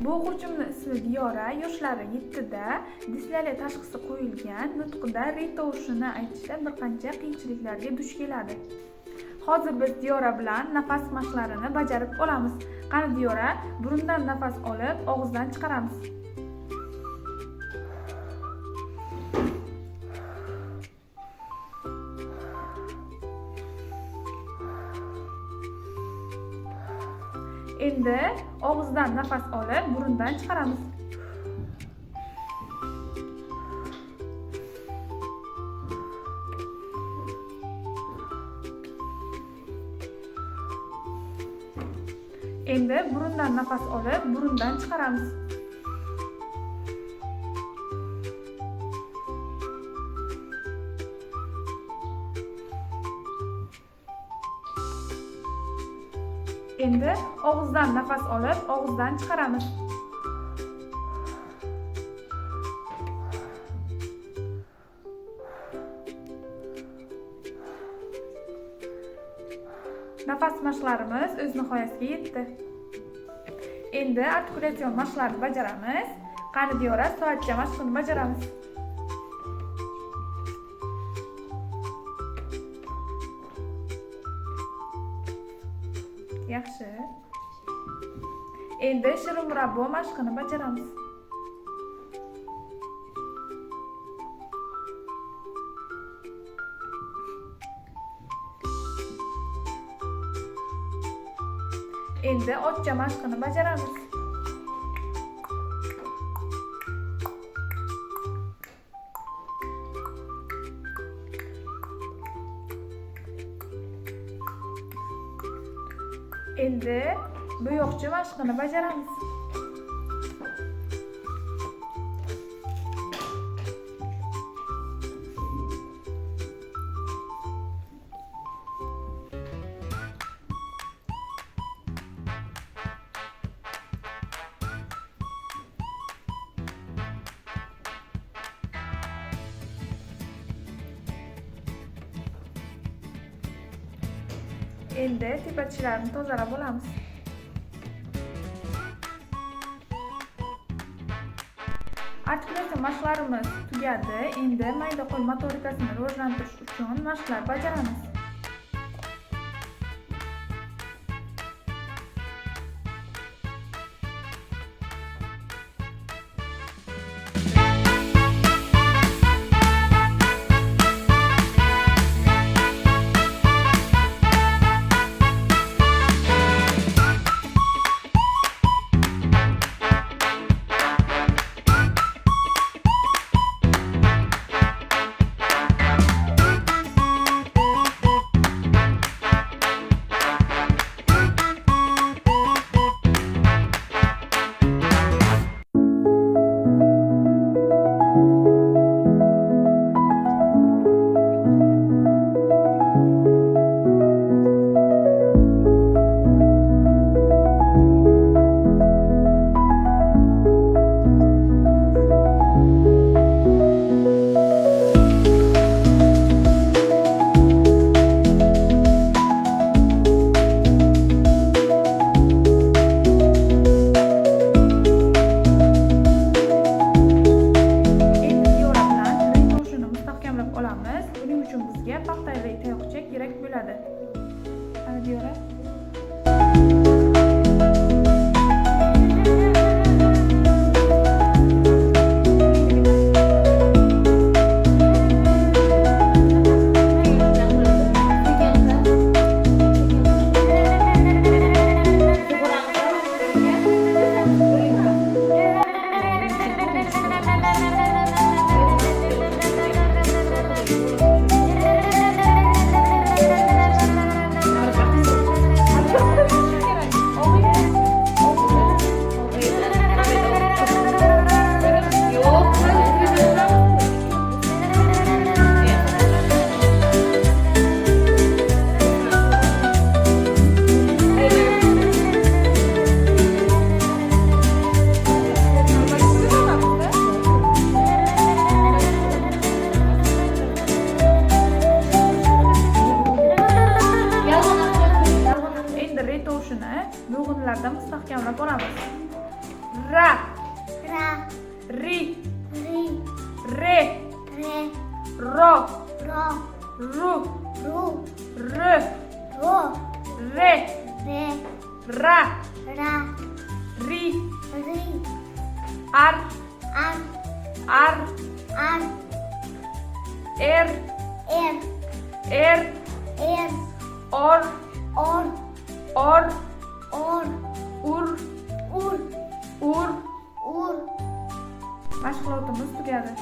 Bu o'quvchimning ismi Diyora, yoshlari 7 da, disleksiya tashxisi qo'yilgan, nutqida r tovushini aytishda bir qancha qiyinchiliklarga duch keladi. Hozir biz Diyora bilan nafas mashqlarini bajarib olamiz. Qani Diyora, burundan nafas olib, og'izdan chiqaramiz. Endi og'izdan nafas olib, burundan chiqaramiz. Endi burundan nafas olib, burundan chiqaramiz. Endi og'izdan nafas olib, og'izdan chiqaramiz. Nafas mashqlarimiz o'z nihoyasiga yetdi. Endi artikulyatsion mashqlarni bajaramiz. Qani Diyora, soatcha mashqini bajaramiz. Yaxshi. Endi shirin murabbo mashqini bajaramiz. Endi ochcha mashqini bajaramiz. Endi bo'yoqcha mashqini bajaramiz. Endi tepa tishlarni tozalab olamiz. Artikulyatsion mashqlarimiz tugadi. Endi mayda qo'l motorikasini rivojlantirish uchun mashqlar bajaramiz. ra, ra, ri, ri, re, re, ro, ro, ru, ru, r, ro, re, re, ra, ra, ri, ri, ar, ar, ar, ar, er, er, er, er, or, or, or, or, ur, ur, ur. ur. Mashg'ulotimiz tugadi.